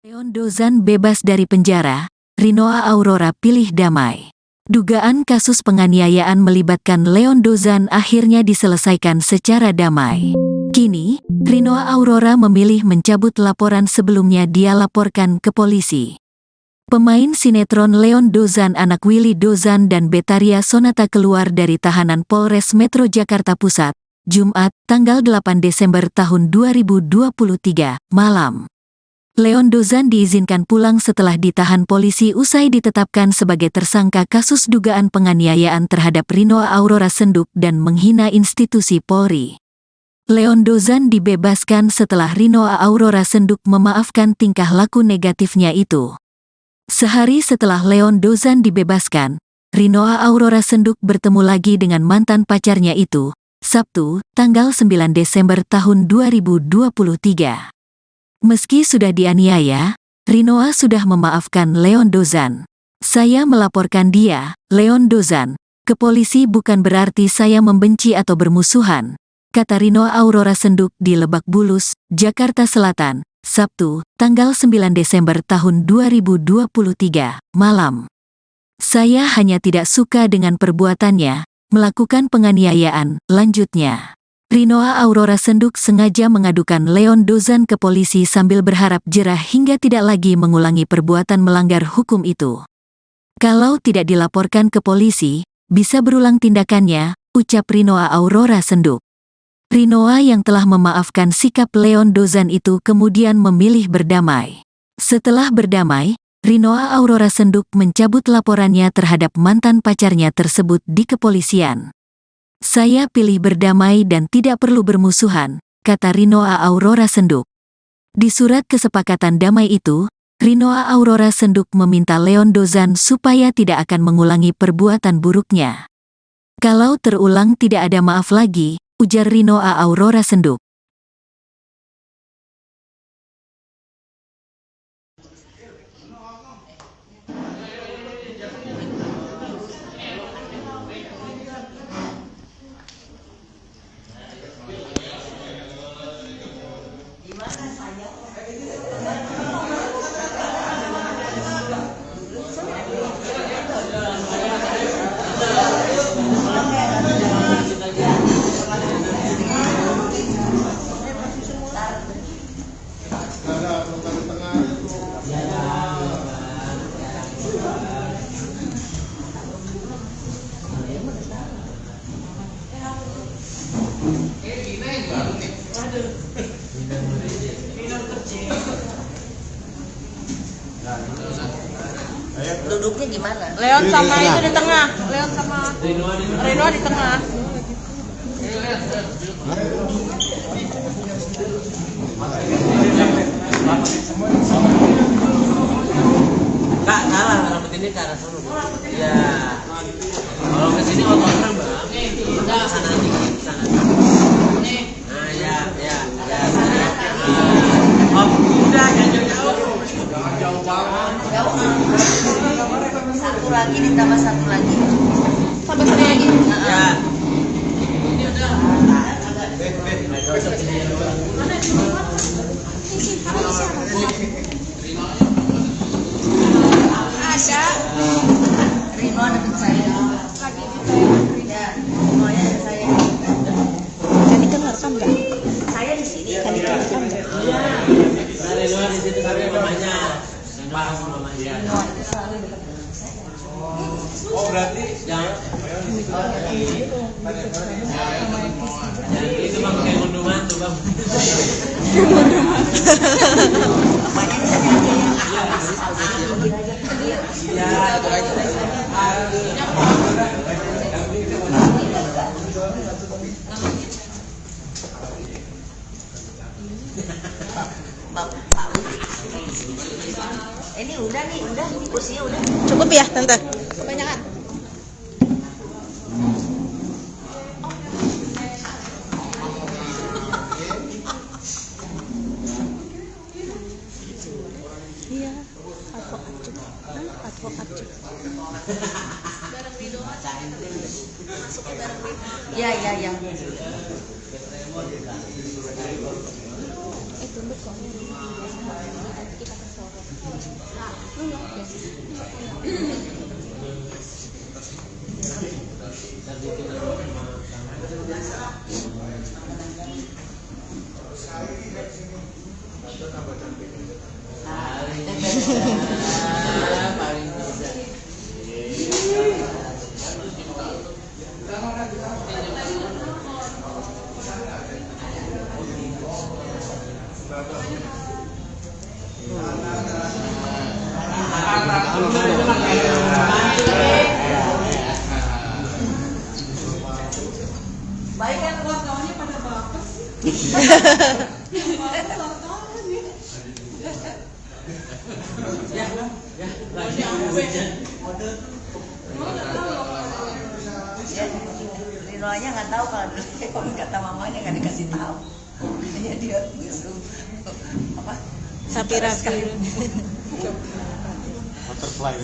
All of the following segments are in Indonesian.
Leon Dozan bebas dari penjara, Rinoa Aurora pilih damai. Dugaan kasus penganiayaan melibatkan Leon Dozan akhirnya diselesaikan secara damai. Kini, Rinoa Aurora memilih mencabut laporan sebelumnya dia laporkan ke polisi. Pemain sinetron Leon Dozan anak Willy Dozan dan Betaria Sonata keluar dari tahanan Polres Metro Jakarta Pusat, Jumat, tanggal 8 Desember tahun 2023, malam. Leon Dozan diizinkan pulang setelah ditahan polisi usai ditetapkan sebagai tersangka kasus dugaan penganiayaan terhadap Rinoa Aurora Senduk dan menghina institusi Polri. Leon Dozan dibebaskan setelah Rinoa Aurora Senduk memaafkan tingkah laku negatifnya itu. Sehari setelah Leon Dozan dibebaskan, Rinoa Aurora Senduk bertemu lagi dengan mantan pacarnya itu, Sabtu, tanggal 9 Desember tahun 2023. Meski sudah dianiaya, Rinoa sudah memaafkan Leon Dozan. Saya melaporkan dia, Leon Dozan, ke polisi bukan berarti saya membenci atau bermusuhan, kata Rinoa Aurora Senduk di Lebak Bulus, Jakarta Selatan, Sabtu, tanggal 9 Desember tahun 2023, malam. Saya hanya tidak suka dengan perbuatannya, melakukan penganiayaan, lanjutnya. Rinoa Aurora Senduk sengaja mengadukan Leon Dozan ke polisi sambil berharap jerah hingga tidak lagi mengulangi perbuatan melanggar hukum itu. Kalau tidak dilaporkan ke polisi, bisa berulang tindakannya, ucap Rinoa Aurora Senduk. Rinoa yang telah memaafkan sikap Leon Dozan itu kemudian memilih berdamai. Setelah berdamai, Rinoa Aurora Senduk mencabut laporannya terhadap mantan pacarnya tersebut di kepolisian. Saya pilih berdamai dan tidak perlu bermusuhan, kata Rinoa Aurora Senduk. Di surat kesepakatan damai itu, Rinoa Aurora Senduk meminta Leon Dozan supaya tidak akan mengulangi perbuatan buruknya. Kalau terulang tidak ada maaf lagi, ujar Rinoa Aurora Senduk. Duduknya gimana? Leon sama itu di tengah. Leon sama Rinoa di tengah. Kak, salah rambut ini ke arah sana. Ya. Kalau ke sini otot Bang. Sana dikit, sana. Nah, ya. Sana. Om, udah jangan jauh. Jauh banget. Jauh. Satu lagi ditambah satu lagi. Tambah satu lagi. Ya. Ini udah. Ada. Rinoa deket saya. Lagi di Ya, Rinoa ya saya. Tadi kan rekam nggak? Saya di sini. Tadi kan rekam nggak? Dari luar di situ sama mamanya. Paham mamanya. Rinoa itu selalu dekat dengan saya. Oh, berarti jangan. Itu mah pakai gunungan tuh, Bang. Apanya bisa nyanyi ya? Ya, Bapak. Ini udah nih, kursinya udah. Cukup ya, Tante? Kebanyakan. Iya, advokat. Bareng Rido masuknya bareng Rido. Iya. Tunduk kok. Kita ke Solo. Paling bisa. Baik kan wartawannya pada bagus. Rinoanya nggak tahu kalau telepon kata mamanya nggak dikasih tahu. Hanya dia disuruh apa? Sapi rapi. Butterfly.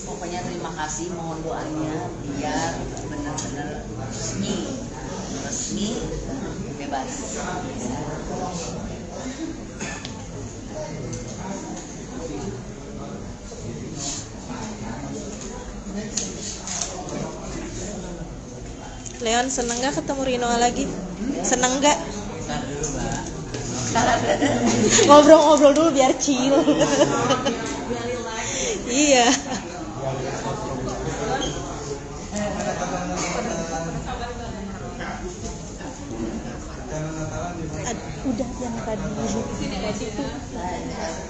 Pokoknya terima kasih, mohon doanya biar benar-benar resmi bebas. Leon seneng gak ketemu Rinoa lagi? Seneng gak? Ntar dulu, Mbak. Ngobrol-ngobrol dulu biar chill. Iya. Udah yang tadi itu.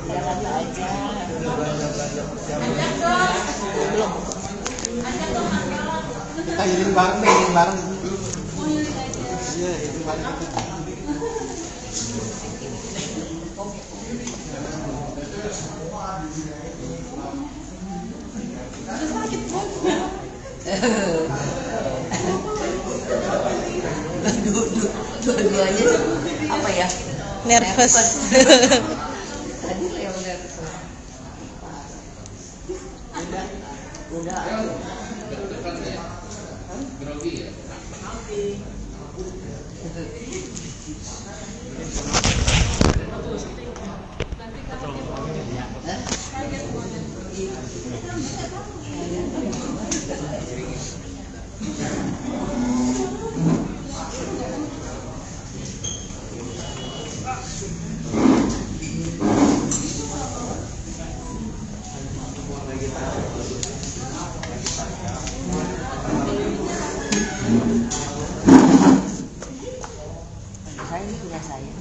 Jalan aja. Belum. Kita iring bareng deh, iring bareng. Iya, iring bareng. Dua-duanya apa ya? Nervous. Tadi Leo nervous. Udah. Saya ini punya saya.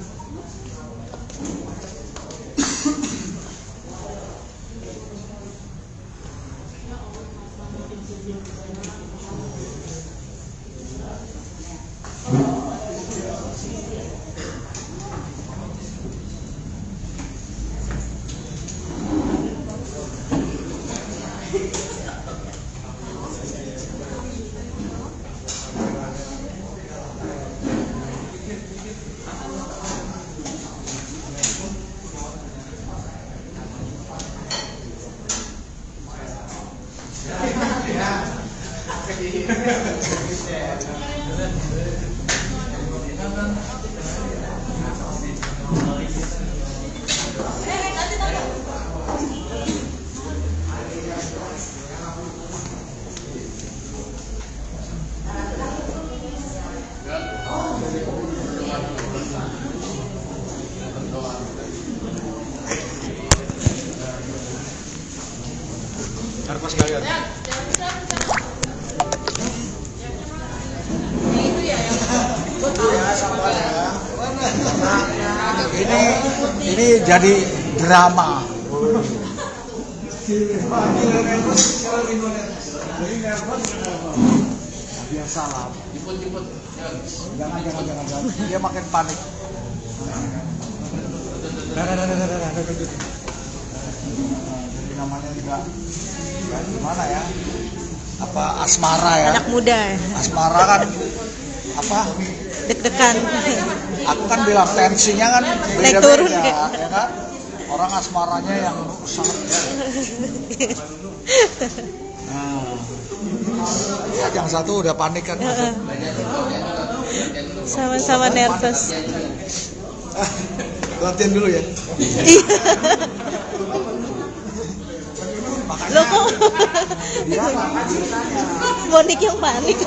Harus sekalian. Ini jadi drama. Biasa lah. Jangan. Dia makin panik. Jadi namanya juga gimana ya? Apa asmara ya? Anak muda. Asmara kan apa? Deg-degan. Aku kan bilang tensinya kan Naik turun, beda-beda, ya kan? Orang asmaranya yang sangat. Nah, lihat yang satu udah panik kan. Sama-sama nervous. Latihan dulu ya. Iya. Lo kok Dia makan ceritanya. Monik yang panik.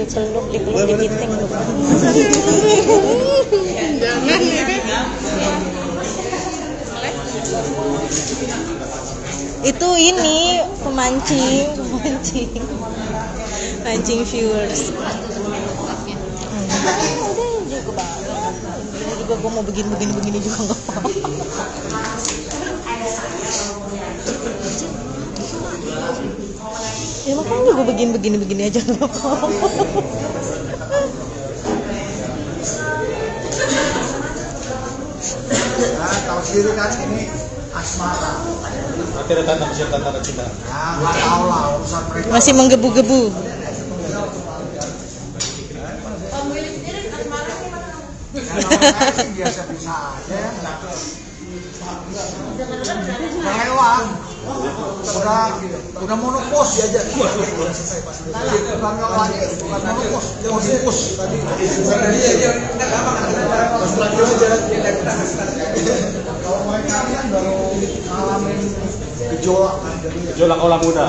Dipeluk digiting. Jangan ya. Itu ini pemancing viewers. Udah juga banget. Ini juga gue mau begini juga nggak apa-apa. Ya makanya juga begini aja nggak apa-apa. Nah, tahu sendiri kan ini asmara. Nanti ada tanda cinta. Ya, nggak tahu lah urusan mereka. Masih menggebu-gebu. Biasa-biasa aja. Lewat. Udah monopos aja. Bukan lagi, bukan monopos, monopos tadi. Kalau mereka kan baru ngalamin gejolak kan jadi. Gejolak orang muda.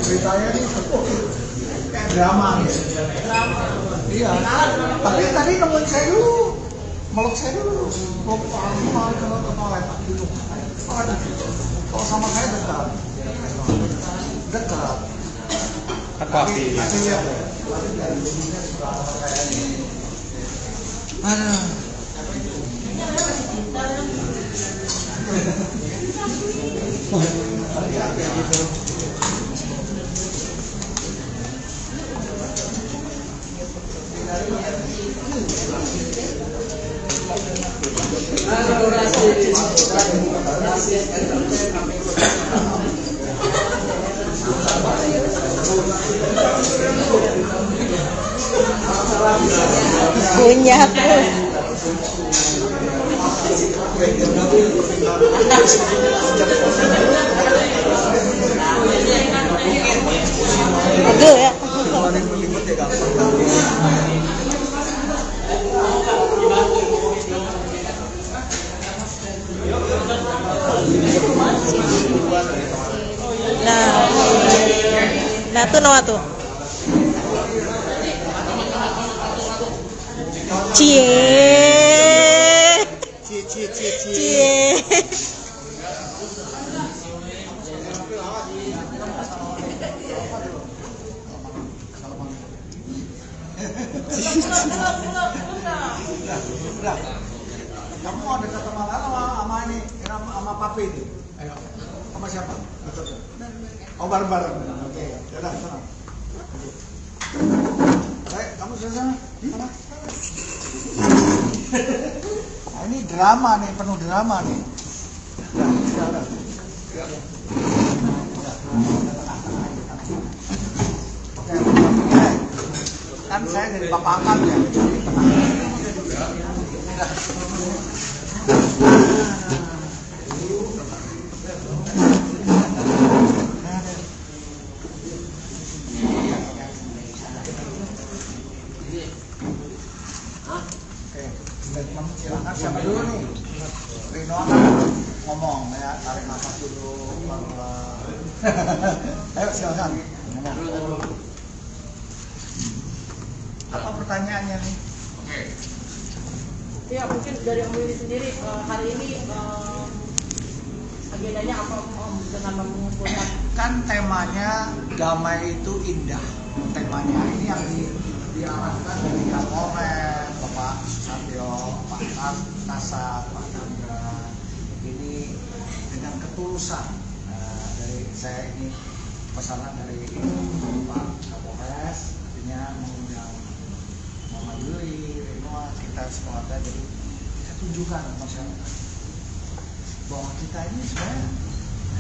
Beritanya nih kayak drama nih. Iya. Tapi tadi nemuin saya dulu, meluk saya dulu. Mau ke toilet dulu. Kalau sama saya dekat. Tapi lihat. Aduh. Punya terus. Pegel ya. Nah tuh Noah tuh. Cie. Kamu ada kata malah sama ini, sama papi ini. Ayo, sama siapa? Oh bareng-bareng. Oke, yaudah sana. Baik, kamu sudah sana? Sana. Nah, ini drama nih, penuh drama nih. Udah. Oke, kan saya dari bapak angkat ya. Silakan siapa dulu nih? Rino kan ngomong ya, tarik nafas dulu. Ayo silakan ngomong. Apa pertanyaannya nih? Oke. Ya mungkin dari Om Willy sendiri hari ini agendanya apa Om dengan mengumpulkan? Kan temanya damai itu indah. Temanya ini yang diarahkan dari Kapolres, Bapak Susatyo, Pak Kasat, Pak Nandra. Ini dengan ketulusan dari saya ini pesanan dari Pak Kapolres, artinya mengundang Mama Yuli, Renoa, kita sekeluarga, jadi kita tunjukkan masyarakat bahwa kita ini sebenarnya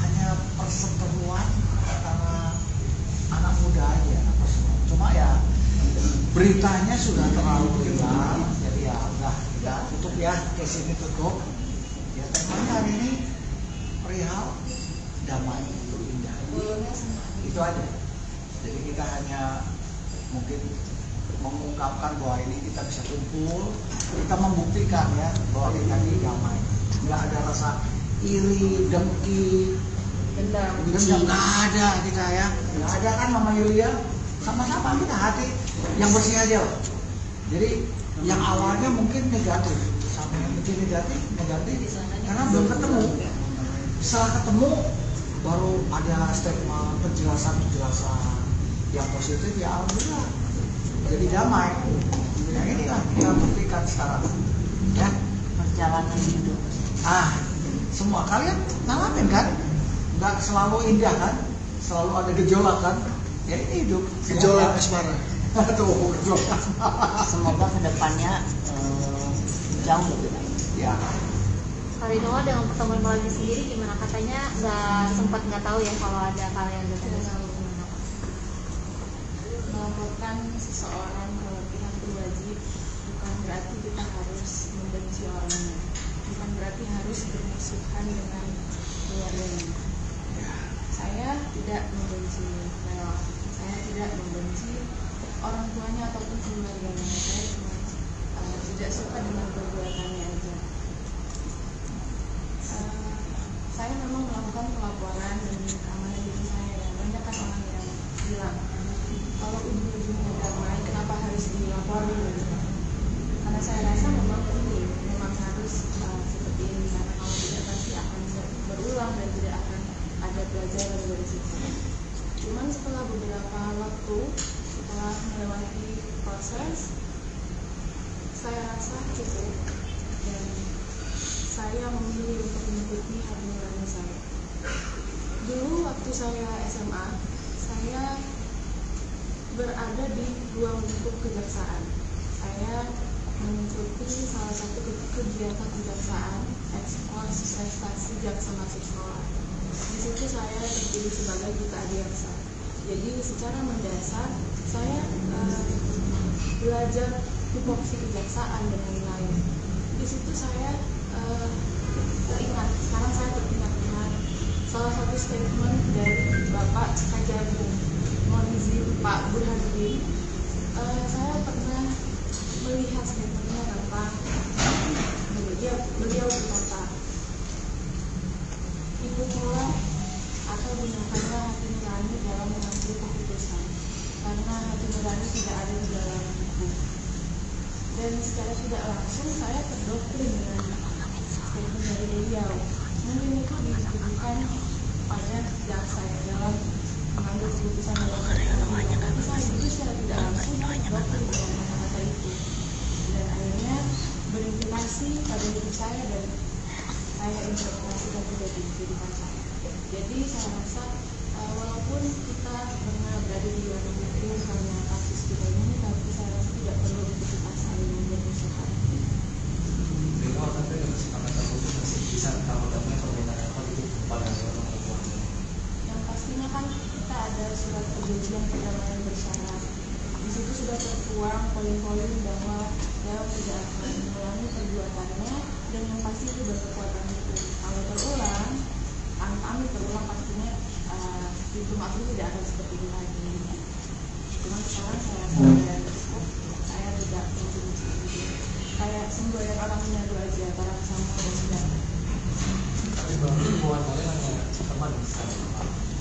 hanya perseteruan antara anak muda aja, cuma ya beritanya sudah terlalu gelap, jadi ya udah kita tutup ya, case ini tutup. Ya temanya hari ini perihal damai, indah, itu aja. Jadi kita hanya mungkin mengungkapkan bahwa ini kita bisa kumpul, kita membuktikan ya bahwa kita ini damai, nggak ada rasa iri, dengki, dendam, nggak ada kita ya, nggak ada kan Mama Yulia, sama-sama kita hati yang bersih aja loh. Jadi yang awalnya mungkin negatif, sampai yang mungkin negatif, karena belum ketemu. Setelah ketemu baru ada statement, penjelasan yang positif, ya alhamdulillah jadi damai. Yang inilah kita buktikan sekarang ya, perjalanan hidup. Semua kalian ngalamin kan, nggak selalu indah kan, selalu ada gejolak kan, ya ini hidup Gejolak asmara. Tuh, gejolak. Semoga kedepannya jauh lebih baik. Ya, Kak Rinoa dengan pertemuan kalian sendiri gimana? Katanya nggak tahu ya kalau ada kalian bertemu. Melaporkan seseorang ke pihak berwajib bukan berarti kita harus membenci orangnya, bukan berarti harus bermusuhan dengan keluarganya. Saya tidak membenci Leo, saya tidak membenci orang tuanya ataupun keluarganya. Saya cuma tidak suka dengan perbuatannya aja. Saya memang melakukan pelaporan demi keamanan diri saya. Banyak kan orang yang bilang, kalau ujung-ujungnya damai, kenapa harus dilaporin? Karena saya rasa memang penting, memang harus seperti ini, karena kalau tidak pasti akan berulang dan tidak akan ada pelajaran dari situ. Cuman setelah beberapa waktu, setelah melewati proses, saya rasa cukup dan saya memilih untuk mengikuti hati nurani saya. Dulu waktu saya SMA, saya berada di ruang lingkup kejaksaan. Saya mengikuti salah satu kegiatan kejaksaan, ekskurs prestasi jaksa masuk sekolah. Di situ saya terpilih sebagai duta adiaksa. Jadi secara mendasar saya belajar tupoksi kejaksaan dengan lain. Di situ saya teringat, sekarang saya teringat dengan salah satu statement dari Bapak Kajagung, mohon izin Pak Burhanuddin. Saya pernah melihat statementnya tentang beliau berkata, ikutilah atau gunakanlah hati nurani dalam mengambil keputusan, karena hati nurani tidak ada di dalam hukum. Dan secara tidak langsung saya terdoktrin dengan statement dari beliau. Mungkin itu ditujukan pada jaksa yang dalam mengambil keputusan dalam perkara, tapi saya juga secara tidak langsung terdoktrin dengan kata-kata itu, dan akhirnya berimplikasi pada diri saya dan saya interpretasikan juga di kehidupan saya. Jadi saya rasa walaupun kita pernah berada di luar hukum karena kasus kita ini, tapi saya rasa tidak perlu untuk kita saling bermusuhan. Rino, tapi kesepakatan itu masih bisa kalau damai permintaan apa itu pada orang tua. Yang pastinya kan kita ada surat perjanjian perdamaian bersyarat. Di situ sudah tertuang poin-poin bahwa Leo tidak akan mengulangi perbuatannya dan yang pasti itu berkekuatan hukum. Kalau terulang, amit-amit terulang, pastinya pintu maaf tidak akan seperti ini lagi. Cuma sekarang saya rasa dan cukup, saya tidak membenci itu. Kayak semboyan orang menyadu aja, barang sama dan saudara. Tapi berarti hubungan kalian hanya teman sekarang.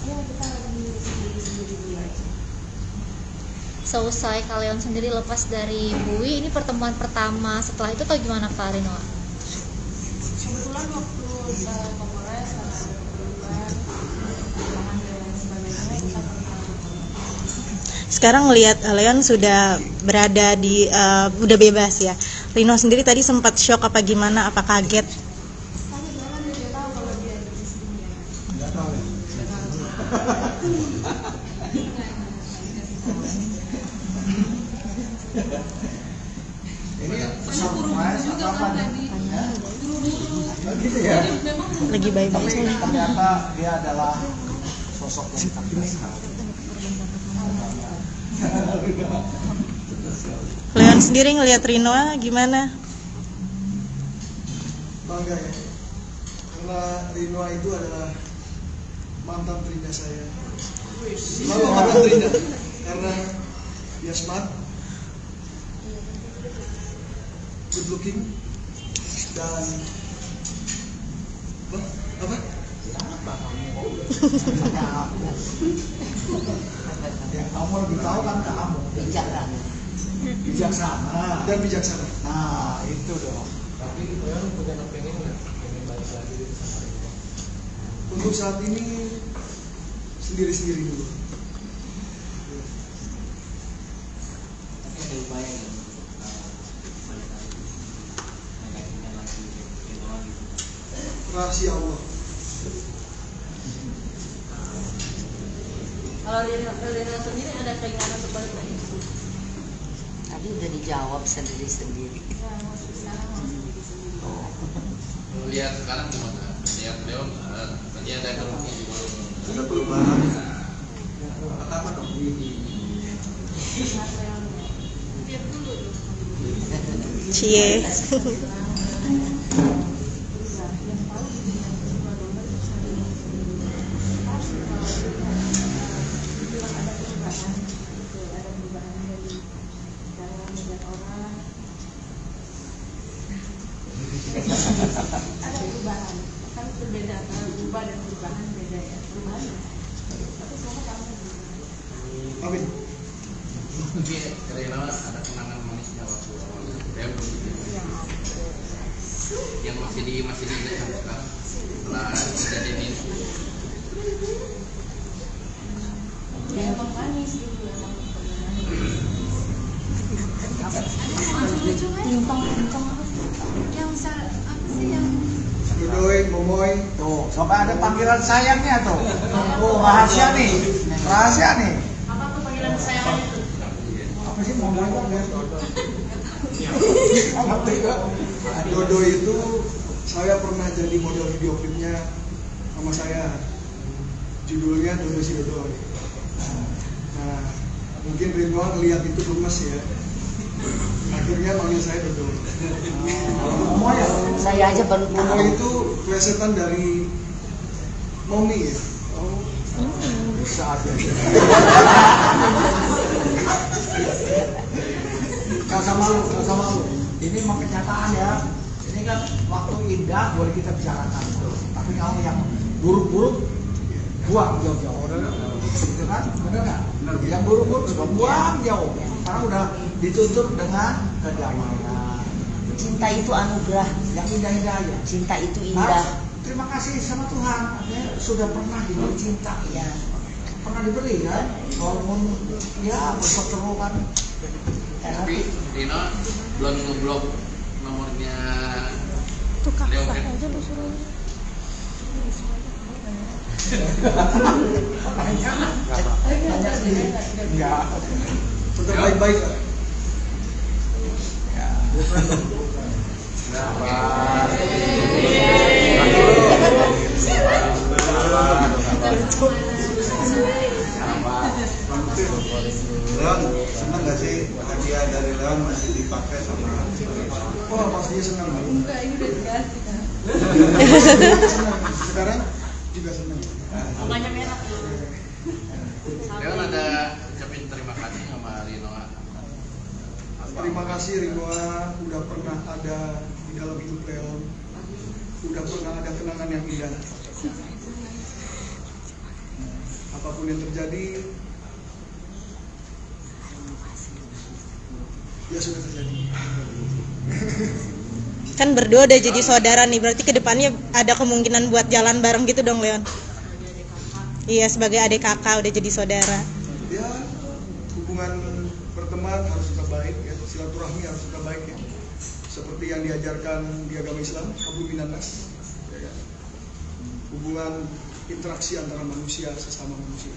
Ya kita lagi sendiri-sendiri dulu aja. Selesai kalian sendiri lepas dari Bui, ini pertemuan pertama setelah itu atau gimana Kak Rinoa? Kebetulan waktu Kapolres karena ada keperluan lahan dan sebagainya, kita pernah Sekarang ngelihat Leon sudah berada di udah bebas ya. Rino sendiri tadi sempat shock apa gimana? Apa kaget? tanya jangan dia tahu kalau dia ada di sini ya. nggak tahu ya. stres atau apa nih? Ya? Gitu ya. Lagi baik-baik Tapi saja. ternyata dia adalah sosok yang cantik sekali. Leon sendiri ngelihat Rinoa gimana? Bangga ya, karena Rinoa itu adalah mantan terindah saya. Kenapa mantan terindah? Karena dia smart, good looking, dan apa? Ya, kamu lebih tahu kan kamu. Bijaksana dan bijaksana. Nah, itu dong. Tapi Leon punya pengen nggak pengen balik lagi sama Rino? Untuk saat ini sendiri-sendiri dulu. Tapi ada upaya nggak balik lagi negatifnya lagi Rino gitu? Rahasia Allah. Kalau Rino sendiri ada keinginan seperti itu? Tadi udah dijawab sendiri-sendiri. Lihat sekarang gimana? Lihat Leon, tadi ada kerugian gimana? Ada perubahan. Pertama dong. Cie. Ada perubahan, kan berbeda antara berubah dan perubahan beda ya, perubahan tapi semua kamu Amin. Tapi Rino ada kenangan manisnya waktu awal Leon yang masih diingat sampai sekarang setelah kejadian ini. ya emang manis dulu emang yang apa sih yang Dodoy, Momoy, tuh sampai ada panggilan sayangnya tuh. Oh, rahasia nih, rahasia nih. apa tuh panggilan sayang itu? Apa sih Momoy kan? Dodoy itu saya pernah jadi model video klipnya sama saya. Judulnya Dodoy si Dodoy. Nah, mungkin Ridwan lihat itu gemes ya. Akhirnya manggil saya Dodoy. Momoy ya? Saya aja baru Momoy tahu. itu plesetan dari Momi ya. Oh, bisa aja. Gak sama lu. Ini memang kenyataan ya. Ini kan waktu indah boleh kita bicarakan. Tapi kalau yang buruk-buruk buang jauh-jauh. Gitu kan? Bener nggak? Yang buruk-buruk buang jauh. Sekarang udah ditutup dengan kedamaian. Cinta itu anugerah. Yang indah-indah aja. Cinta itu Nah, indah. terima kasih sama Tuhan. Artinya sudah pernah diberi cinta. Ya. Pernah diberi kan? Walaupun ya berseteru kan. Tapi Rino belum ngeblok nomornya Leon kan? Tanya sendiri. Enggak. Tetap baik-baik. Ya. Leon, senang gak sih hadiah dari Leon masih dipakai sama Oh, pastinya senang. enggak ini udah dikasih kan Sekarang juga senang. makanya merah Leon ada ucapin terima kasih sama Rino. Terima kasih Rinoa udah pernah ada di dalam hidup Leon. Udah pernah ada kenangan yang indah. Apapun yang terjadi, ya sudah terjadi. Kan berdua udah jadi saudara nih, berarti kedepannya ada kemungkinan buat jalan bareng gitu dong Leon? Iya, sebagai adik kakak udah jadi saudara. Ya, hubungan berteman harus tetap baik ya, silaturahmi harus tetap baik ya. Seperti yang diajarkan di agama Islam, hablum minannas. Ya, kan? Hubungan interaksi antara manusia sesama manusia.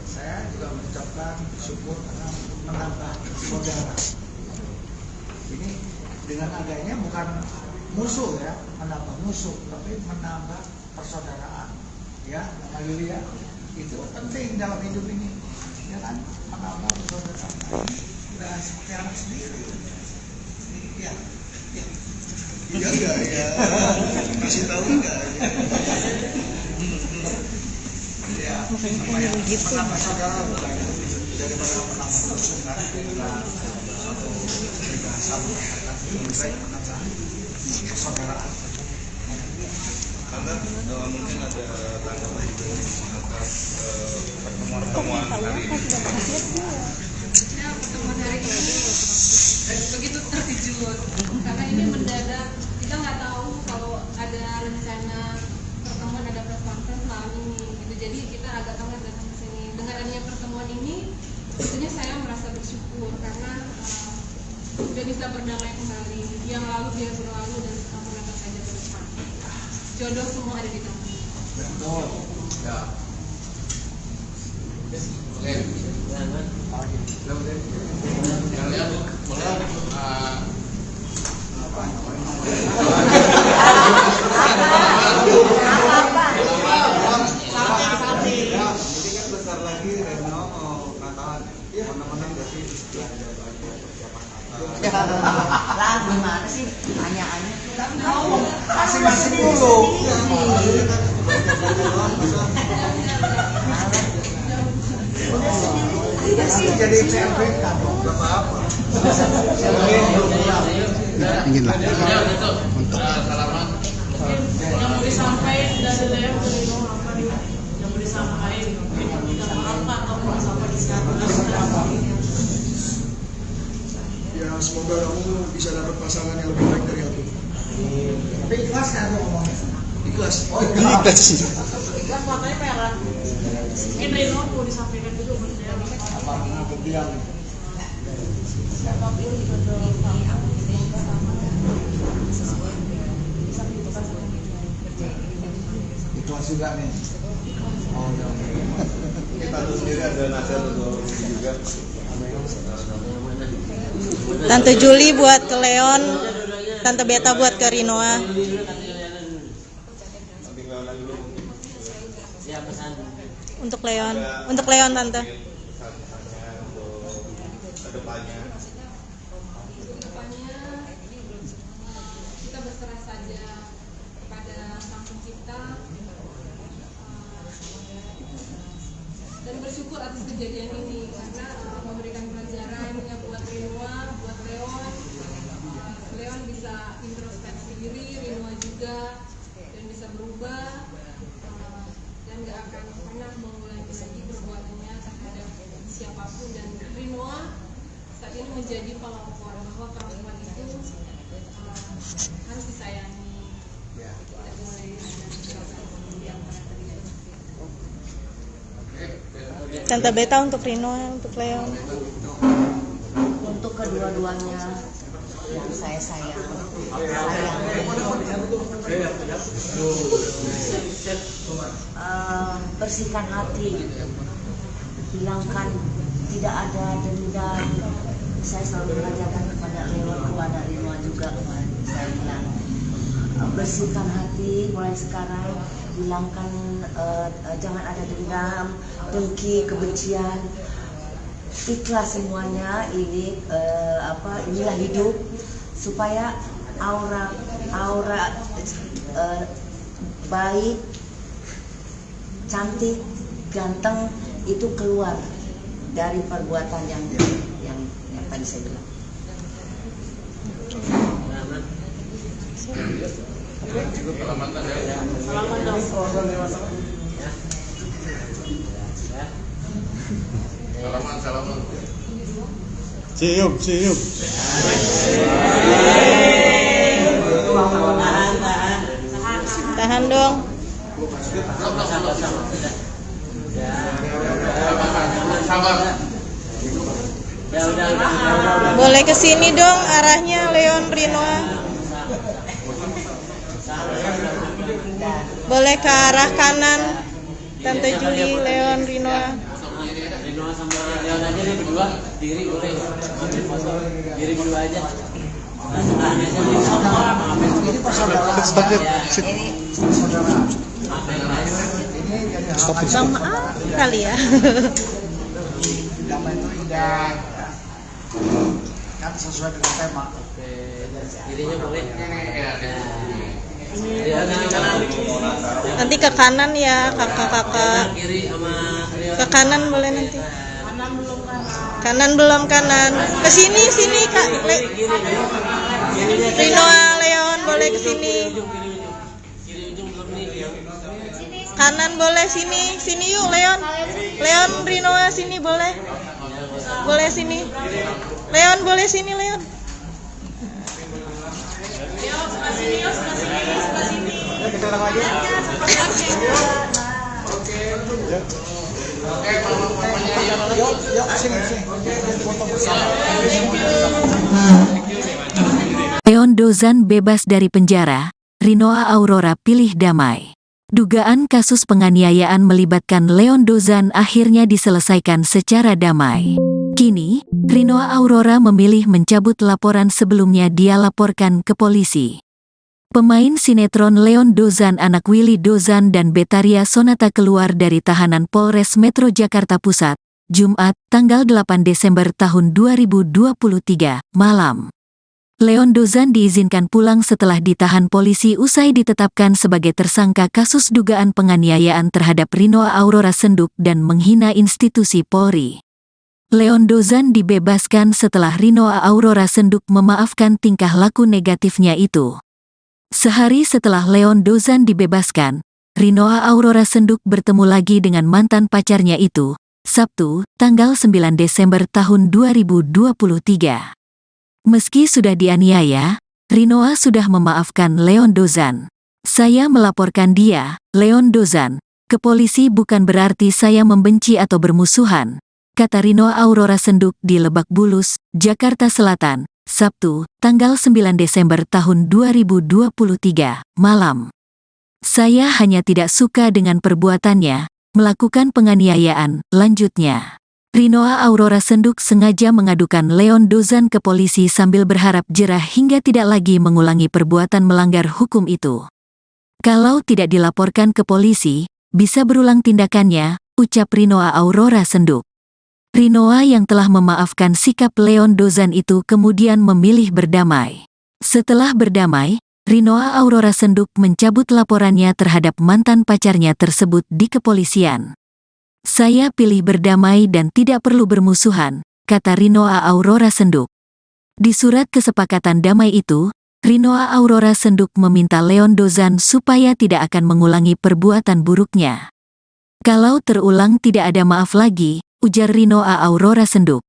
Saya juga mengucapkan syukur karena menambah saudara. Ini dengan adanya bukan musuh ya, menambah musuh, tapi menambah persaudaraan. Ya, Mbak Yulia, itu penting dalam hidup ini, ya kan, menambah persaudaraan. Udah seperti anak sendiri. Ya, ya. Iya enggak ya, kasih tahu enggak? Ya, supaya menambah saudara bukan daripada menambah musuh kan, dalam satu kebebasan lebih baik menambah persaudaraan. Anda mungkin ada tanggapan atas pertemuan hari ini. Ya, pertemuan hari ini begitu terkejut karena ini mendadak, kita nggak tahu kalau ada rencana pertemuan, ada press conference malam ini gitu. Jadi kita agak kaget datang ke sini. Dengan adanya pertemuan ini tentunya saya merasa bersyukur karena sudah bisa berdamai kembali. Yang lalu biar berlalu dan menatap saja ke depan. Jodoh semua ada di tangan. Betul. Ya. Oke. Kalian Ini kan besar lagi Reno mau Natalan. Mana-mana nggak sih belanja persiapan Natal? Lah gimana sih tanya-tanya? Masing-masing dulu. Jadi CLBK dong. Nggak apa-apa. Ingin lah. untuk salaman. Yang mau disampaikan dari Leo ke Rino apa nih? Yang mau disampaikan minta maaf atau mau sampai di sana? Ya semoga kamu bisa dapat pasangan yang lebih baik dari aku. Tapi ikhlas kan aku ngomongnya? Ikhlas. Oh ikhlas. Ikhlas matanya merah. Mungkin Rino mau disampaikan juga buat Leo. Apa aku bilang? Siapapun jodoh kamu semoga sama sesuai bisa dibuka sama Ikhlas juga nih. Oh ya. Kita tuh sendiri ada nasihat untuk juga. Tante Juli buat ke Leon, Tante Beta buat ke Rinoa. Untuk Leon Tante. Kedepannya kita berserah saja kepada Sang Pencipta dan bersyukur atas kejadian ini karena memberikan pelajaran ya buat Rinoa, buat Leon. Leon bisa introspeksi diri, Rinoa juga, dan bisa berubah dan gak akan pernah mengulangi lagi perbuatannya terhadap siapapun. Dan Rinoa saat ini menjadi pelopor bahwa perempuan itu harus disayangi, tidak boleh ada perasaan yang pernah terjadi. Tante Beta untuk Rinoa, untuk Leon. Untuk kedua-duanya yang saya sayang, bersihkan hati, hilangkan, tidak ada dendam. Saya selalu mengajarkan kepada Leon, kepada Rinoa juga kemarin saya bilang, bersihkan hati mulai sekarang, hilangkan, jangan ada dendam, dengki, kebencian, ikhlas semuanya. Ini inilah hidup, supaya aura baik, cantik, ganteng itu keluar dari perbuatan yang tadi saya bilang. Salaman dong. Salaman. Cium. Tahan dong. Sabar. Boleh ke sini dong arahnya Leon Rinoa. Boleh ke arah kanan Tante Juli, Leon Rinoa. Rinoa sama Leon aja nih berdua, diri boleh ambil foto diri berdua aja. Ini persaudaraan. Stop yuk. Sit. Ini persaudaraan. Ini jadi Stop, hal stop. Maaf kali ya. damai itu indah. Kan sesuai dengan tema. Kirinya boleh. Nanti ke kanan ya kakak-kakak. Kiri sama Ke kanan boleh nanti. Kanan belum kanan. Ke sini Kak. Rinoa Leon boleh ke sini. Kanan boleh sini yuk Leon. Leon Rinoa sini boleh. Boleh sini. Leon boleh sini Leon. Kita ulang lagi. Yuk, sini. Foto bersama. Leon Dozan bebas dari penjara, Rinoa Aurora pilih damai. Dugaan kasus penganiayaan melibatkan Leon Dozan akhirnya diselesaikan secara damai. Kini, Rinoa Aurora memilih mencabut laporan sebelumnya dia laporkan ke polisi. Pemain sinetron Leon Dozan anak Willy Dozan dan Betaria Sonata keluar dari tahanan Polres Metro Jakarta Pusat, Jumat, tanggal 8 Desember tahun 2023, malam. Leon Dozan diizinkan pulang setelah ditahan polisi usai ditetapkan sebagai tersangka kasus dugaan penganiayaan terhadap Rinoa Aurora Senduk dan menghina institusi Polri. Leon Dozan dibebaskan setelah Rinoa Aurora Senduk memaafkan tingkah laku negatifnya itu. Sehari setelah Leon Dozan dibebaskan, Rinoa Aurora Senduk bertemu lagi dengan mantan pacarnya itu, Sabtu, tanggal 9 Desember tahun 2023. Meski sudah dianiaya, Rinoa sudah memaafkan Leon Dozan. Saya melaporkan dia, Leon Dozan, ke polisi bukan berarti saya membenci atau bermusuhan, kata Rinoa Aurora Senduk di Lebak Bulus, Jakarta Selatan, Sabtu, tanggal 9 Desember tahun 2023, malam. Saya hanya tidak suka dengan perbuatannya, melakukan penganiayaan, lanjutnya. Rinoa Aurora Senduk sengaja mengadukan Leon Dozan ke polisi sambil berharap jerah hingga tidak lagi mengulangi perbuatan melanggar hukum itu. Kalau tidak dilaporkan ke polisi, bisa berulang tindakannya, ucap Rinoa Aurora Senduk. Rinoa yang telah memaafkan sikap Leon Dozan itu kemudian memilih berdamai. Setelah berdamai, Rinoa Aurora Senduk mencabut laporannya terhadap mantan pacarnya tersebut di kepolisian. Saya pilih berdamai dan tidak perlu bermusuhan, kata Rinoa Aurora Senduk. Di surat kesepakatan damai itu, Rinoa Aurora Senduk meminta Leon Dozan supaya tidak akan mengulangi perbuatan buruknya. Kalau terulang tidak ada maaf lagi, ujar Rinoa Aurora Senduk.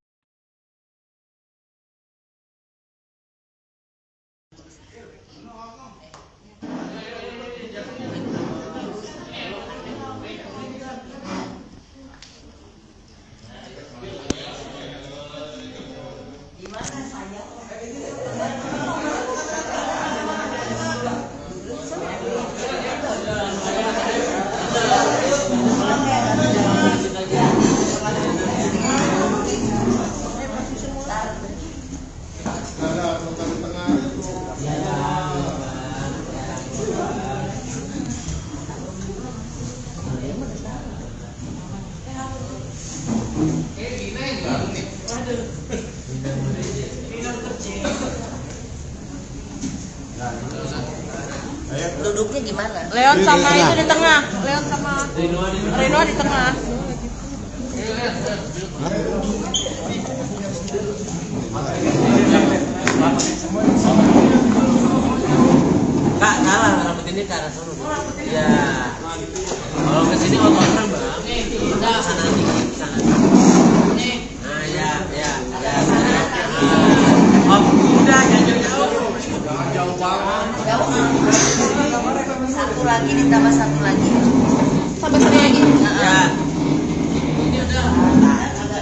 Duduknya gimana? Leon sama itu di tengah. Leon sama Rinoa di tengah. Kak, salah rambut ini ke arah sana. Ya. Kalau ke sini otot bang. Kita sana dikit, sana. Nah, ya. Om, udah jauh-jauh. Jauh banget. Satu lagi ditambah satu lagi. Tambah satu lagi. Ya. Ini udah. Ada.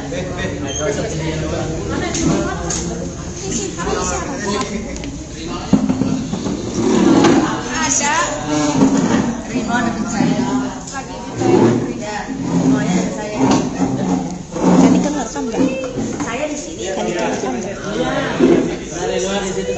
Rino deket saya. Lagi di Ya, Rino nya deket saya. Tadi kan ngerekam nggak? Saya di sini. Tadi kan ngerekam nggak? Ada dua di situ.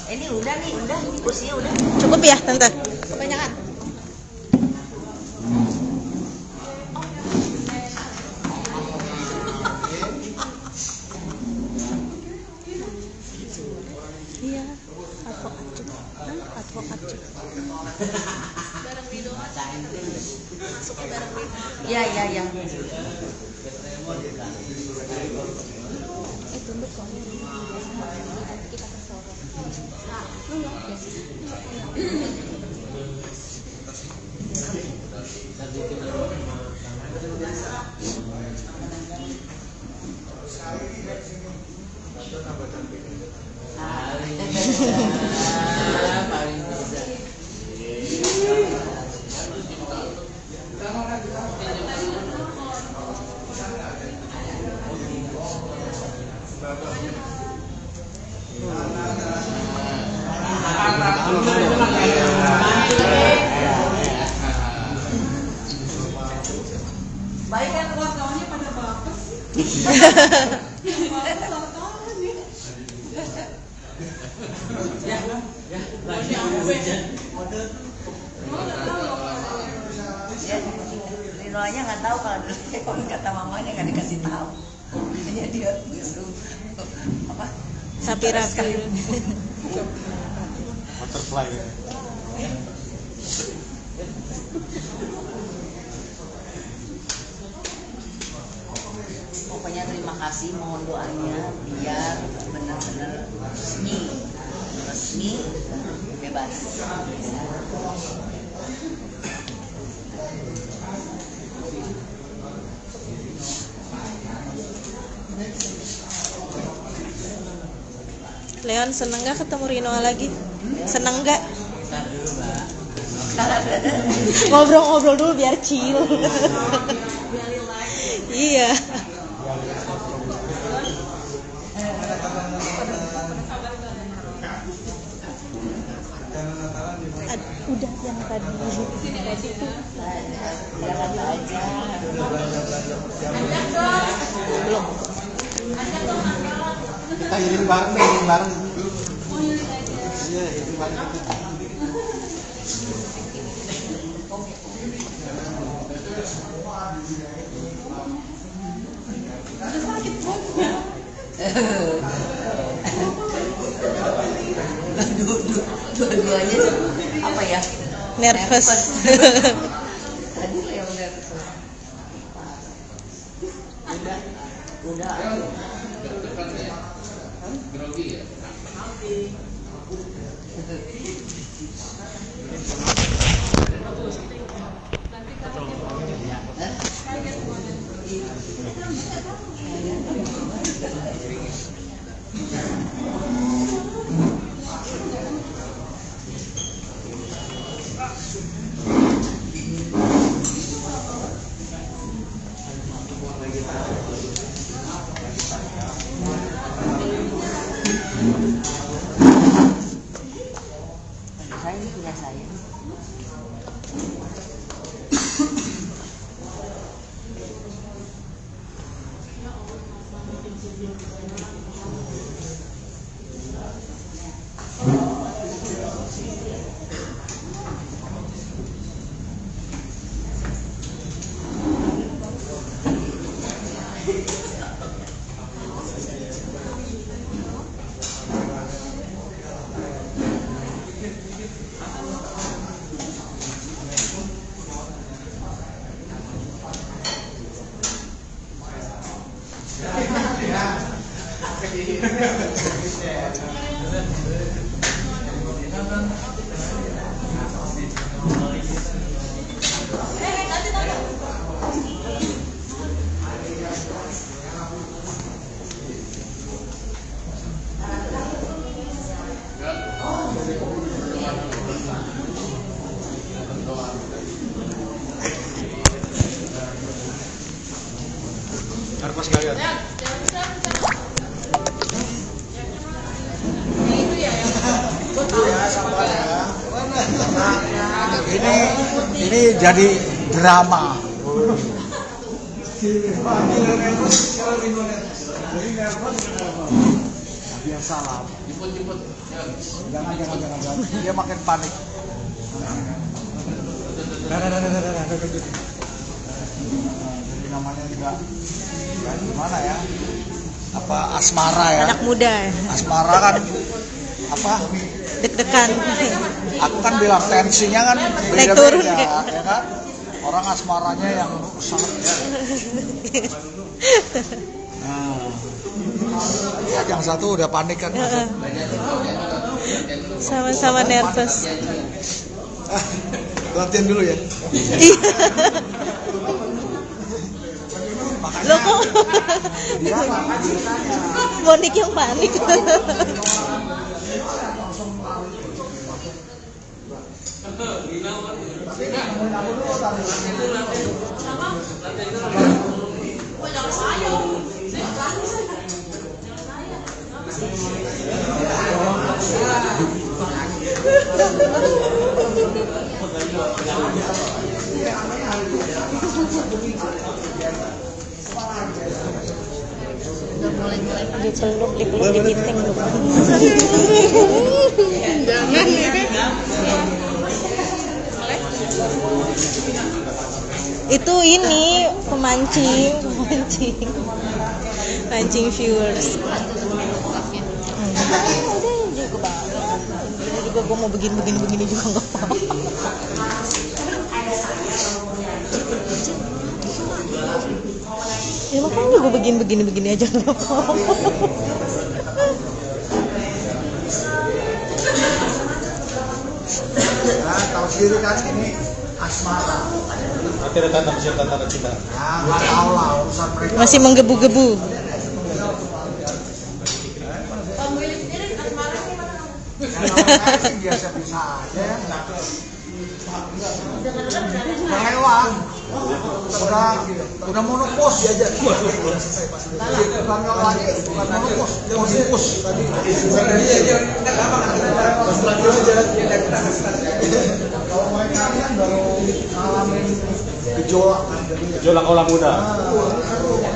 Ini udah kursinya udah. Cukup ya, Tante? Kebanyakan. Iya, advokat. Iya. Tunduk soalnya nanti kita kesorot. Baik kan wartawannya pada baper sih. Rinoanya nggak tahu kalau dulu kata mamanya nggak dikasih tahu. Hanya dia disuruh apa? Sapi rapi. Butterfly. Pokoknya terima kasih, mohon doanya biar benar-benar resmi bebas. Leon, seneng gak ketemu Rinoa lagi? Seneng gak? Ngobrol-ngobrol dulu biar chill. Iya. Udah yang tadi tuh. Belum. Kita iring bareng. Iya, iring bareng. Dua-duanya apa ya? Nervous. Tadi Leo nervous. Udah. Grogi ya? Saya ini punya saya. Harus sekalian. Ini jadi drama. Biasa lah. Jangan. Dia makin panik. Jadi namanya juga gimana ya? Apa asmara ya? Anak muda ya. Asmara kan apa? Deg-degan. Aku kan bilang tensinya kan Naik turun beda-beda, ya kan? Orang asmaranya yang sangat. Nah, ya, yang satu udah panik kan? Sama-sama nervous. Latihan dulu ya. Lo kok Monik yang panik. Dipeluk digiting. Jangan itu ini pemancing viewers. Udah juga gue mau begini juga nggak apa-apa. Ya makanya gue begini aja nggak apa-apa. Nah, tahu sendiri kan ini asmara. Nanti ada tanda kita. Nah, nggak tahu lah urusan mereka. Masih menggebu-gebu. Biasa-biasa aja ya. Lewat. Udah monopos aja. Bukan lagi, bukan monopos, monopos. Kalau mereka kan baru ngalamin gejolak kan. Gejolak orang muda.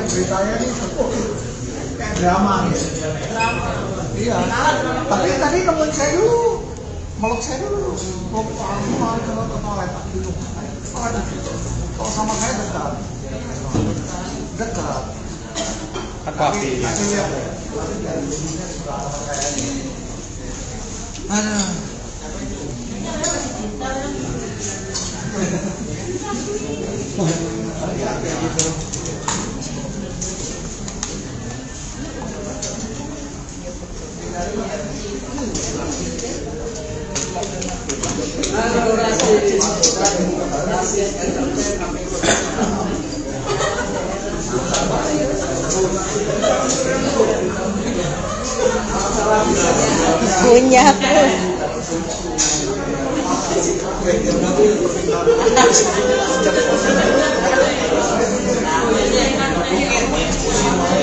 Ceritanya nih kayak drama nih. Iya. Tapi tadi nemuin saya dulu, meluk saya dulu. Mau ke toilet gitu. Kalau sama saya dekat. Kan papi. Aduh. Punya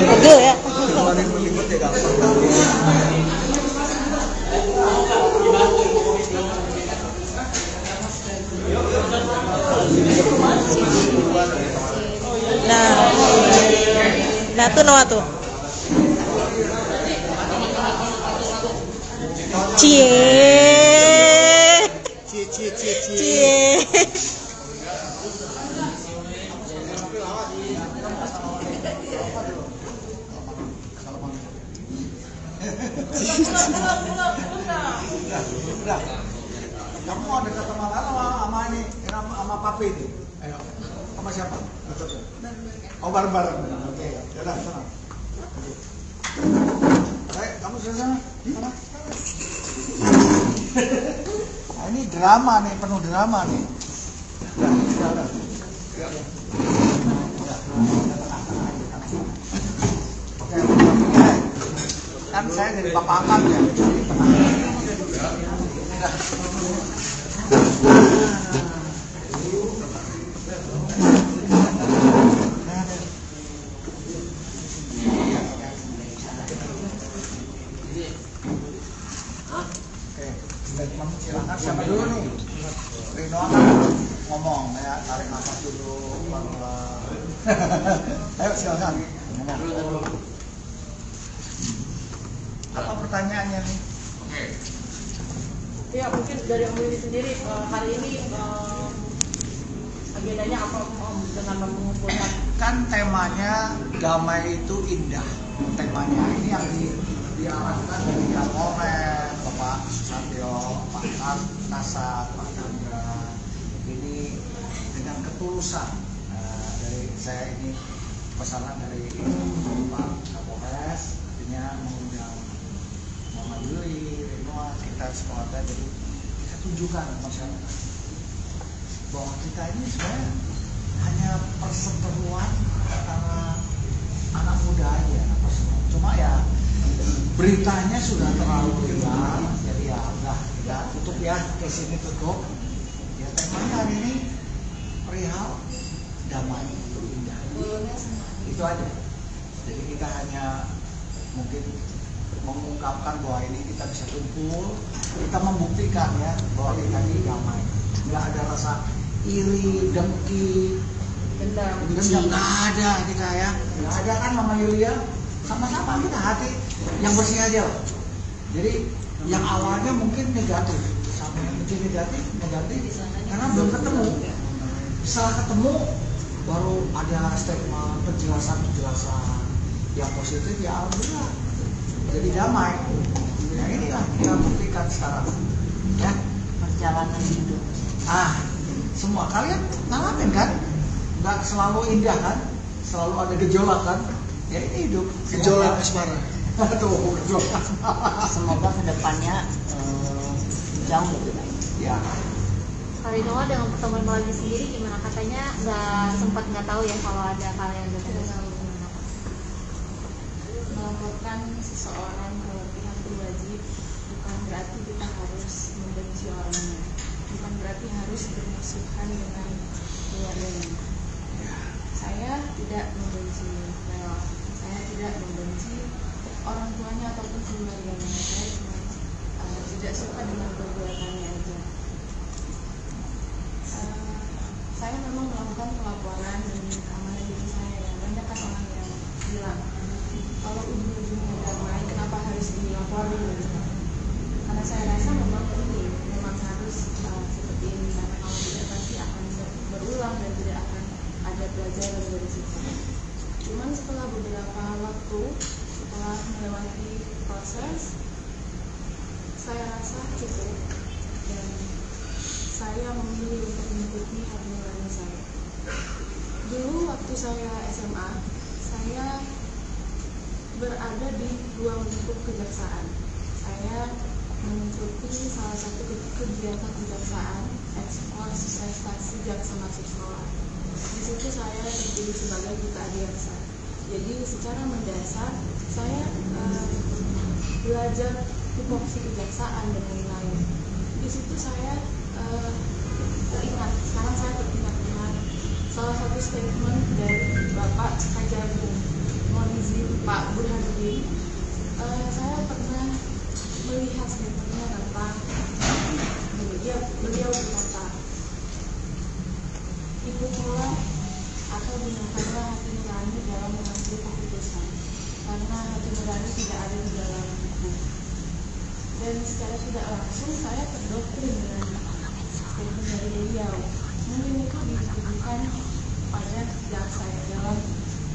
pegel ya. Nah tuh Noah tuh. Cie. Kamu mau dekat sama ini, sama papi ini? Ayo, sama siapa? Oh bareng-bareng. Oke, yaudah sana. Baik, kamu sana. Sana. Nah, ini drama nih, penuh drama nih. Udah. Oke, kan saya dari bapak angkat ya. Ayo silakan. Apa pertanyaannya nih? Ya mungkin dari Om Willy sendiri hari ini agendanya apa dengan mengumpulkan? Kan temanya damai itu indah. Temanya ini yang diarahkan dari Kapolres, Bapak Susatyo, Pak Kasat, Pak Chandra. Ini dengan ketulusan dari saya ini pesanan dari Pak Kapolres, artinya mengundang Muhammad Willy, Rinoa, kita sekeluarga, jadi kita tunjukkan masyarakat bahwa kita ini sebenarnya hanya perseteruan antara anak muda aja, cuma ya beritanya sudah terlalu liar, jadi ya udah kita tutup ya, ke sini tutup. Ya temanya hari ini perihal damai itu indah, itu aja. Jadi kita hanya mungkin mengungkapkan bahwa ini kita bisa kumpul, kita membuktikan ya bahwa kita ini damai, nggak ada rasa iri, dengki, dendam, nggak ada kita ya, nggak ada kan Mama Yulia, sama-sama kita hati yang bersih aja. Jadi yang awalnya mungkin negatif, sampai menjadi negatif, karena belum ketemu. Setelah ketemu baru ada statement, penjelasan yang positif, ya alhamdulillah jadi damai. Nah inilah kita buktikan sekarang ya, perjalanan hidup. Semua kalian ngalamin kan, nggak selalu indah kan, selalu ada gejolak kan, ya ini hidup gejolak asmara. Tuh gejolak asmara. Semoga kedepannya jauh lebih baik. Ya. Pak Rinoa dengan pertemuan Melati sendiri gimana, katanya nggak tahu ya kalau ada kalian melaporkan seseorang ke pihak berwajib bukan berarti kita harus membenci orangnya, bukan berarti harus bermusuhan dengan keluarganya. Saya tidak membenci Leo, saya tidak membenci orang tuanya ataupun keluarganya. Saya cuma tidak suka dengan perbuatannya aja. Saya memang melakukan pelaporan demi keamanan diri saya. Banyak kan orang yang bilang, kalau ujung-ujungnya damai, kenapa harus dilaporin? Karena saya rasa memang harus seperti ini, karena kalau tidak pasti akan berulang dan tidak akan ada pelajaran dari situ. Cuman setelah beberapa waktu, setelah melewati proses, saya rasa cukup dan saya memilih untuk mengikuti hati nurani saya. Dulu waktu saya SMA, saya berada di ruang lingkup kejaksaan. Saya mengikuti salah satu kegiatan kejaksaan, ekskurs prestasi jaksa mahasiswa. Di situ saya terpilih sebagai duta adiaksa. Jadi secara mendasar saya belajar tupoksi kejaksaan dan lain-lain. Di situ saya teringat, sekarang saya teringat dengan salah satu statement dari Bapak Kajagung, mohon izin Pak Burhanuddin. Saya pernah melihat statementnya tentang beliau berkata, ikutilah atau gunakanlah hati nurani dalam mengambil keputusan, karena hati nurani tidak ada di dalam buku. Dan secara tidak langsung saya terdoktrin dengan statement dari beliau. Mungkin itu ditujukan pada jaksa saya dalam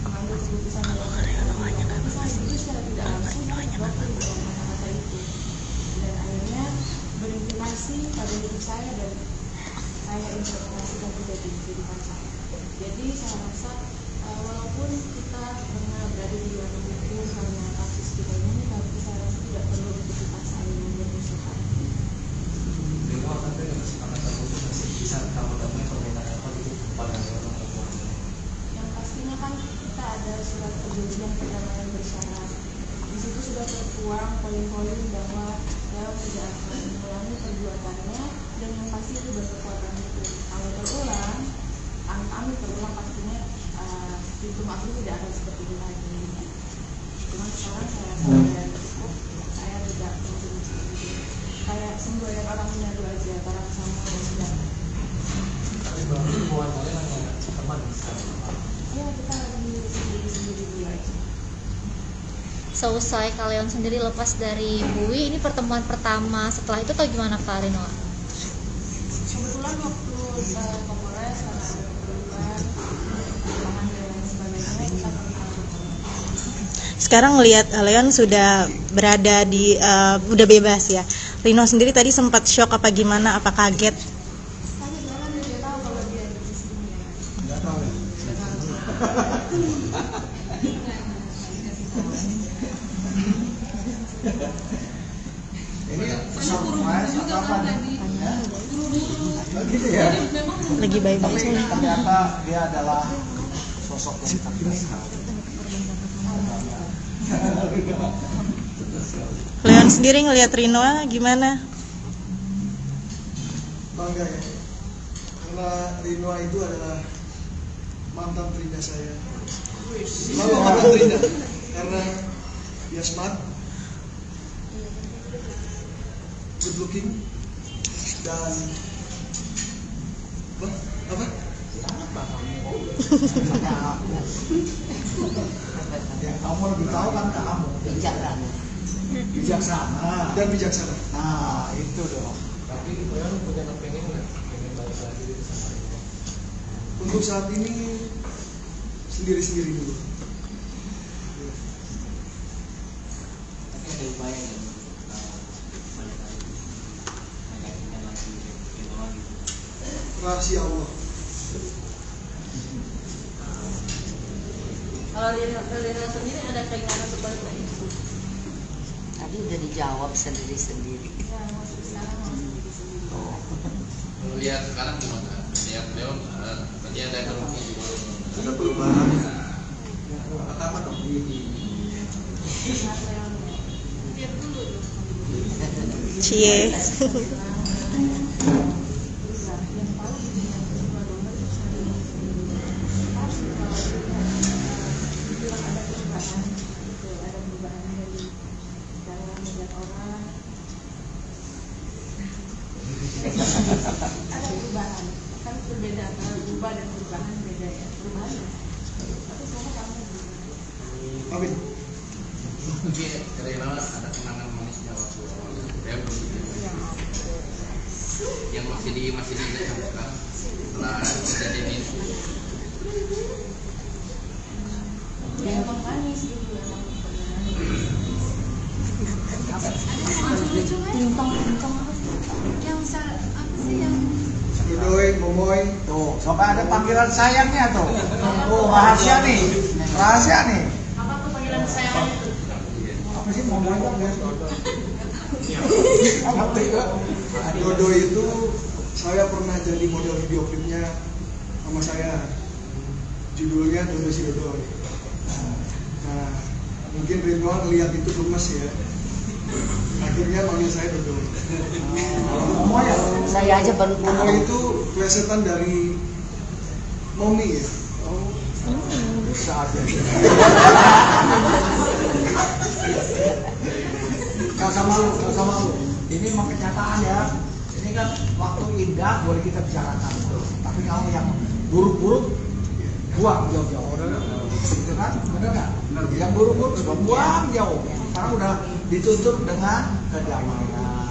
mengambil keputusan dalam perkara, tapi saya juga secara tidak langsung terdoktrin dengan kata-kata itu, dan akhirnya berimplikasi pada hidup saya dan saya interpretasikan juga di kehidupan saya. Jadi saya rasa walaupun kita pernah berada di luar hukum karena kasus kita ini, tapi saya rasa tidak perlu untuk kita saling bermusuhan. Rino akan dengan kesepakatan khusus masih bisa kamu temui permintaan apa itu pada orang tua? Yang pastinya kan kita ada surat perjanjian perdamaian bersyarat. Di situ sudah tertuang poin-poin bahwa dia tidak akan mengulangi perbuatannya, dan yang pasti itu berkekuatan hukum. Kalau terulang, amit-amit terulang, pastinya pintu maaf itu tidak akan seperti ini lagi. Cuma sekarang saya rasa sudah cukup, saya tidak membenci itu. Kayak semboyan orang menyadu aja, barang sama dan sudah. Tapi berarti hubungan kalian hanya teman sekarang? Iya, kita seusai kalian sendiri lepas dari Bui, ini pertemuan pertama setelah itu atau gimana Kak Rinoa? Kebetulan waktu Kapolres ada perubahan dan sebagainya kita Sekarang ngelihat Leon sudah berada di udah bebas ya. Rino sendiri tadi sempat shock apa gimana? Apa kaget? Ini surprise atau apa nih? Gitu ya. Lagi baik-baik Tapi saja. ternyata dia adalah sosok yang cerdas. Leon sendiri ngelihat Rinoa gimana? Bangga ya, karena Rinoa itu adalah mantan terindah saya. Kenapa mantan terindah? Karena dia smart, good looking, dan apa? Yang kamu lebih tahu kan kamu. Bijaksana dan bijaksana. Nah itu dong. Tapi Leon punya pengen nggak? Pengen balik lagi sama Rino? Untuk saat ini sendiri-sendiri dulu. Tapi ada upaya nggak? Balik lagi, menggantikan lagi Rino gitu. Rahasia Allah. Kalau Rino sendiri ada keinginan seperti itu? Tadi udah dijawab sendiri-sendiri. Lihat sekarang gimana? Lihat Leon, tadi ada Ada perubahan. Pertama dong. Cie. ada perubahan, kan berbeda antara berubah dan perubahan beda ya, perubahan tapi semua kamu Amin. Rino ada kenangan manisnya waktu awal Leon yang masih diingat sampai sekarang setelah kejadian ini. ya emang manis dulu emang Dodoy, Momoy, tuh sampai ada panggilan sayangnya tuh. Oh rahasia nih, rahasia nih. apa tuh panggilan sayang itu? Apa sih Momoy kan guys? Dodo itu saya pernah jadi model video klipnya sama saya. Judulnya Dodo si Dodo. Nah, mungkin Ridwan lihat itu gemes ya. Akhirnya panggil saya Dodo. Momoy ya? Saya aja baru tahu. Momoy itu plesetan dari Momi ya. Oh, bisa aja. Gak sama lu. Ini memang kenyataan ya. Ini kan waktu indah boleh kita bicarakan. Tapi kamu yang buruk-buruk buang jauh-jauh. Gitu kan? Bener nggak? Yang buruk-buruk buang jauh. Sekarang udah ditutup dengan kedamaian.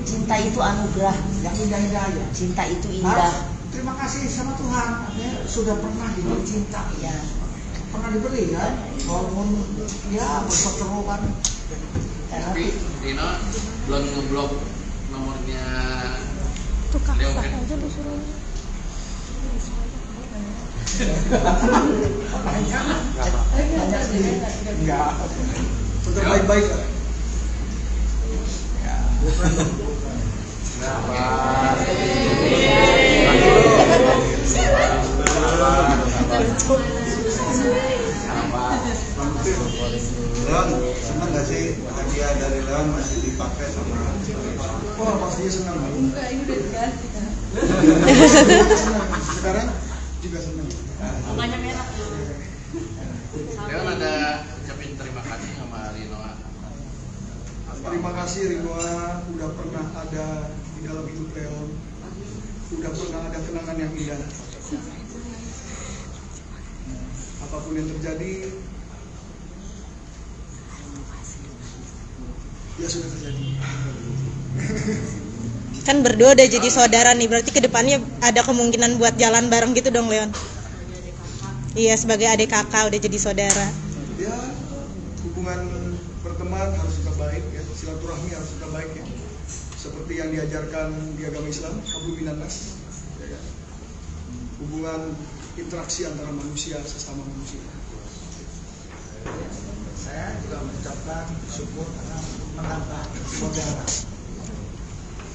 Cinta itu anugerah. Yang indah-indah aja. Cinta itu Harus indah. terima kasih sama Tuhan. Artinya sudah pernah diberi cinta. Ya. Pernah diberi kan? Walaupun ya berseteru kan. Tapi Rino belum ngeblok nomornya Tukang Leon sah kan? aja lu suruh. Enggak. Untuk baik-baik kan? Ya. Leon, senang nggak sih hadiah dari Leon masih dipakai sama Oh pastinya senang. enggak, ini udah diganti kan Sekarang juga senang. makanya merah Leon ada ucapin terima kasih sama Rino. Terima kasih Rinoa udah pernah ada di dalam hidup Leon. Udah pernah ada kenangan yang indah. Apapun yang terjadi, Ya sudah terjadi. Kan berdua udah jadi saudara nih, berarti kedepannya ada kemungkinan buat jalan bareng gitu dong, Leon? Iya, sebagai adik kakak udah jadi saudara. Ya, hubungan berteman harus tetap baik ya, silaturahmi harus tetap baik ya. Seperti yang diajarkan di agama Islam, hablum minannas, ya, hubungan interaksi antara manusia sesama manusia. Saya juga mengucapkan syukur karena menambah saudara.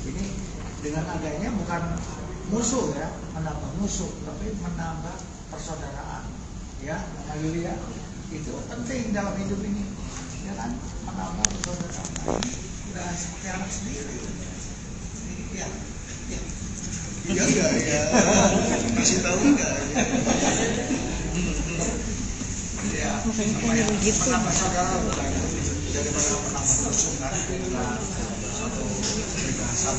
Ini dengan adanya bukan musuh ya, menambah musuh, tapi menambah persaudaraan. Ya, Mama Yulia, itu penting dalam hidup ini. Ya kan, menambah persaudaraan. Udah seperti anak sendiri. Ya, ya. Iya enggak ya, masih tahu enggak ya. Ya, apa ya, menambah saudara bukan daripada menambah musuh kan. Satu kebebasan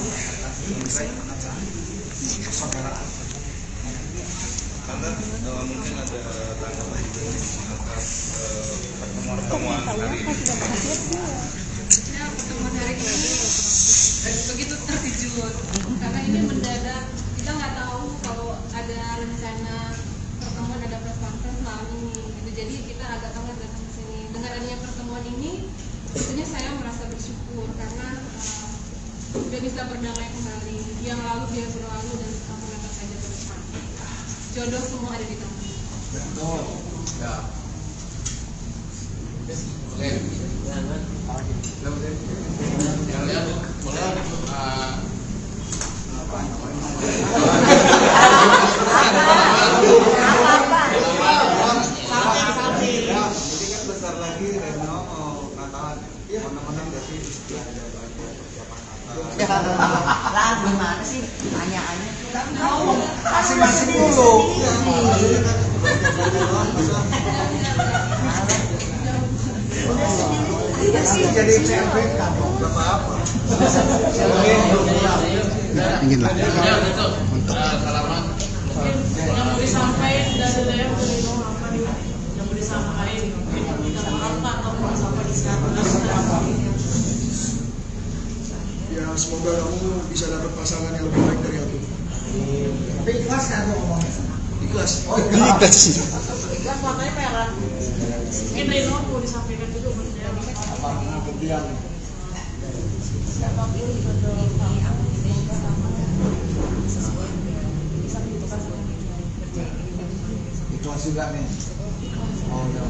lebih baik menambah persaudaraan. Tante, mungkin ada tanggapan juga mengangkat pertemuan hari ini. Ya, pertemuan hari ini begitu terkejut karena ini mendadak, kita nggak tahu kalau ada rencana pertemuan, ada press conference malam ini gitu. Jadi kita agak kaget datang ke sini. Dengan adanya pertemuan ini tentunya saya merasa bersyukur karena sudah bisa berdamai kembali. Yang lalu biar berlalu dan menatap saja ke depan. Jodoh semua ada di tangan. Betul. Ya. Oke. Yang lihat boleh Jadi kan besar lagi Reno mau Natalan ya. Mau nemenin nggak sih? Ada banyak persiapan Natal. Lah gimana sih tanyaannya? Masing-masing dulu. Iya sih. Jadi CLB kan nggak apa-apa. ingin lah untuk salaman. Yang mau disampaikan dari Leo ke Rino apa nih? Yang mau disampaikan minta maaf atau mau sampai di sana? Ya semoga kamu bisa dapat pasangan yang lebih baik dari aku. Tapi ikhlas kan aku ngomongnya? Ikhlas. Oh, ikhlas. Ikhlas makanya peran. Mungkin Rino mau disampaikan juga buat Leo. Ikhlas juga nih. Oh, ya.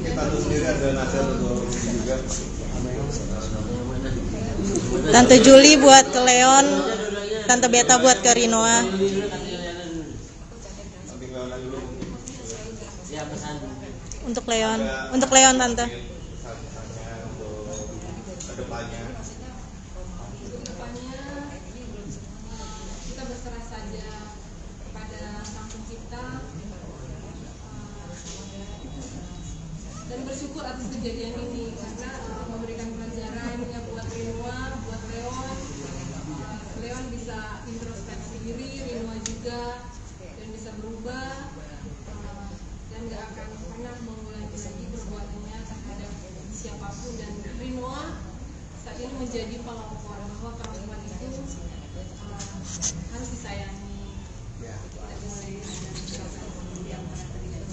Kita tuh sendiri ada nasihat untuk juga. Tante Juli buat ke Leon, Tante Beta buat ke Rinoa. Untuk Leon Tante. Kedepannya Kita berserah saja kepada Sang Pencipta dan bersyukur atas kejadian ini karena memberikan pelajaran ya buat Rinoa, buat Leon. Leon bisa introspeksi diri, Rinoa juga, dan bisa berubah dan gak akan pernah mengulangi lagi perbuatannya terhadap siapapun. Dan Rinoa saat ini menjadi pelopor bahwa perempuan itu harus disayangi, tidak boleh ada perasaan di antara kedua.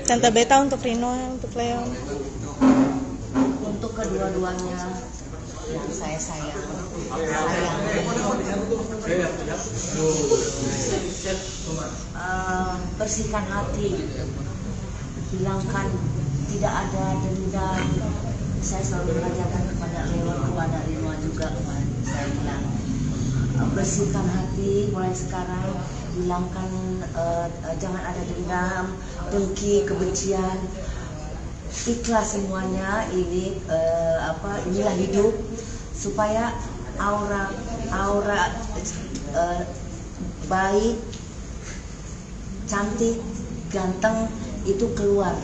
Tante Beta untuk Rinoa, untuk Leon. Untuk kedua-duanya yang saya sayang, bersihkan hati, hilangkan, tidak ada dendam. Saya selalu mengajarkan kepada Leon, kepada Rinoa juga, saya bilang bersihkan hati mulai sekarang, hilangkan, jangan ada dendam, dengki, kebencian, ikhlas semuanya. Ini inilah hidup, supaya aura baik, cantik, ganteng itu keluar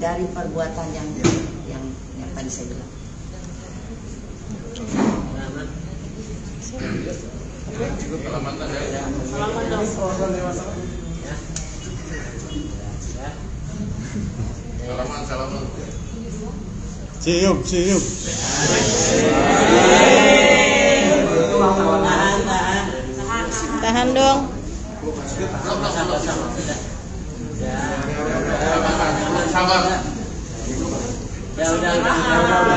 dari perbuatan yang tadi saya bilang. Salaman tanda. Salaman dong. Salaman. Cium, cium. Tahan dong.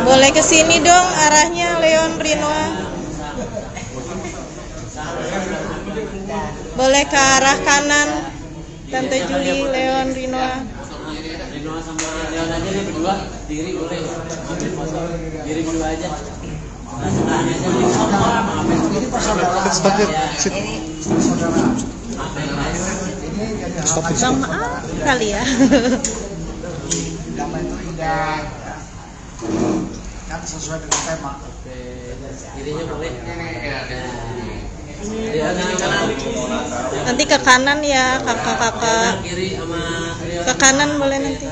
Boleh ke sini dong arahnya Leon Rinoa. Boleh ke arah kanan Tante Juli, Leon Rinoa. Rinoa sama Leon aja nih berdua, diri boleh. Diri berdua aja. Bang maaf kali ya. Damai itu indah, kan sesuai dengan tema. Dirinya boleh. Nanti ke kanan ya kakak-kakak. Ke kanan boleh nanti.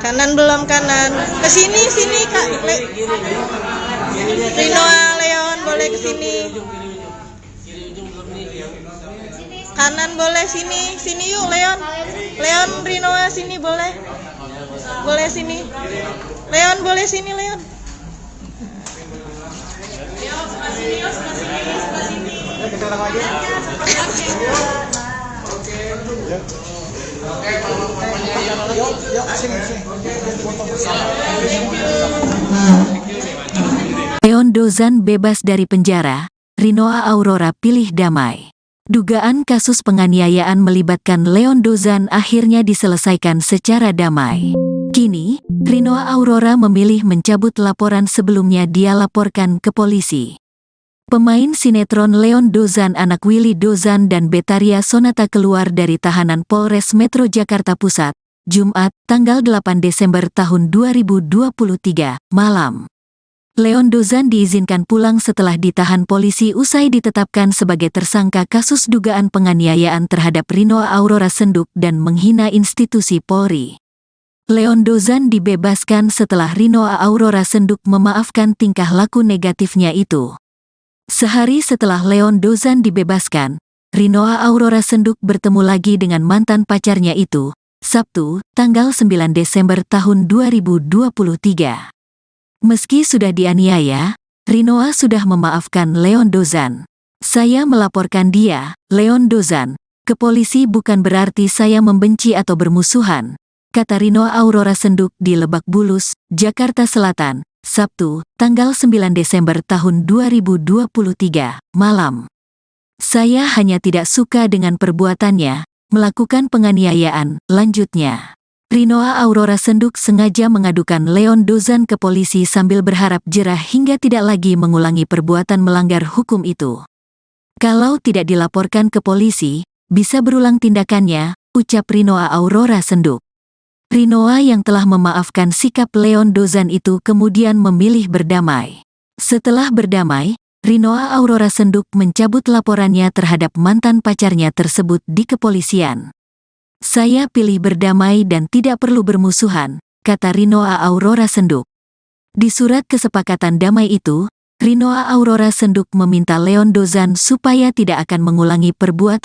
Kanan belum kanan. Ke sini Kak. Rinoa, Leon boleh ke sini. Kanan boleh sini yuk Leon. Leon Rinoa sini boleh. Boleh sini. Leon boleh sini Leon. Leon Dozan bebas dari penjara, Rinoa Aurora pilih damai. Dugaan kasus penganiayaan melibatkan Leon Dozan akhirnya diselesaikan secara damai. Kini, Rinoa Aurora memilih mencabut laporan sebelumnya dia laporkan ke polisi. Pemain sinetron Leon Dozan anak Willy Dozan dan Betaria Sonata keluar dari tahanan Polres Metro Jakarta Pusat, Jumat, tanggal 8 Desember tahun 2023, malam. Leon Dozan diizinkan pulang setelah ditahan polisi usai ditetapkan sebagai tersangka kasus dugaan penganiayaan terhadap Rinoa Aurora Senduk dan menghina institusi Polri. Leon Dozan dibebaskan setelah Rinoa Aurora Senduk memaafkan tingkah laku negatifnya itu. Sehari setelah Leon Dozan dibebaskan, Rinoa Aurora Senduk bertemu lagi dengan mantan pacarnya itu, Sabtu, tanggal 9 Desember tahun 2023. Meski sudah dianiaya, Rinoa sudah memaafkan Leon Dozan. Saya melaporkan dia, Leon Dozan, ke polisi bukan berarti saya membenci atau bermusuhan, kata Rinoa Aurora Senduk di Lebak Bulus, Jakarta Selatan, Sabtu, tanggal 9 Desember tahun 2023, malam. Saya hanya tidak suka dengan perbuatannya, melakukan penganiayaan, lanjutnya. Rinoa Aurora Senduk sengaja mengadukan Leon Dozan ke polisi sambil berharap jerah hingga tidak lagi mengulangi perbuatan melanggar hukum itu. Kalau tidak dilaporkan ke polisi, bisa berulang tindakannya, ucap Rinoa Aurora Senduk. Rinoa yang telah memaafkan sikap Leon Dozan itu kemudian memilih berdamai. Setelah berdamai, Rinoa Aurora Senduk mencabut laporannya terhadap mantan pacarnya tersebut di kepolisian. Saya pilih berdamai dan tidak perlu bermusuhan, kata Rinoa Aurora Senduk. Di surat kesepakatan damai itu, Rinoa Aurora Senduk meminta Leon Dozan supaya tidak akan mengulangi perbuatan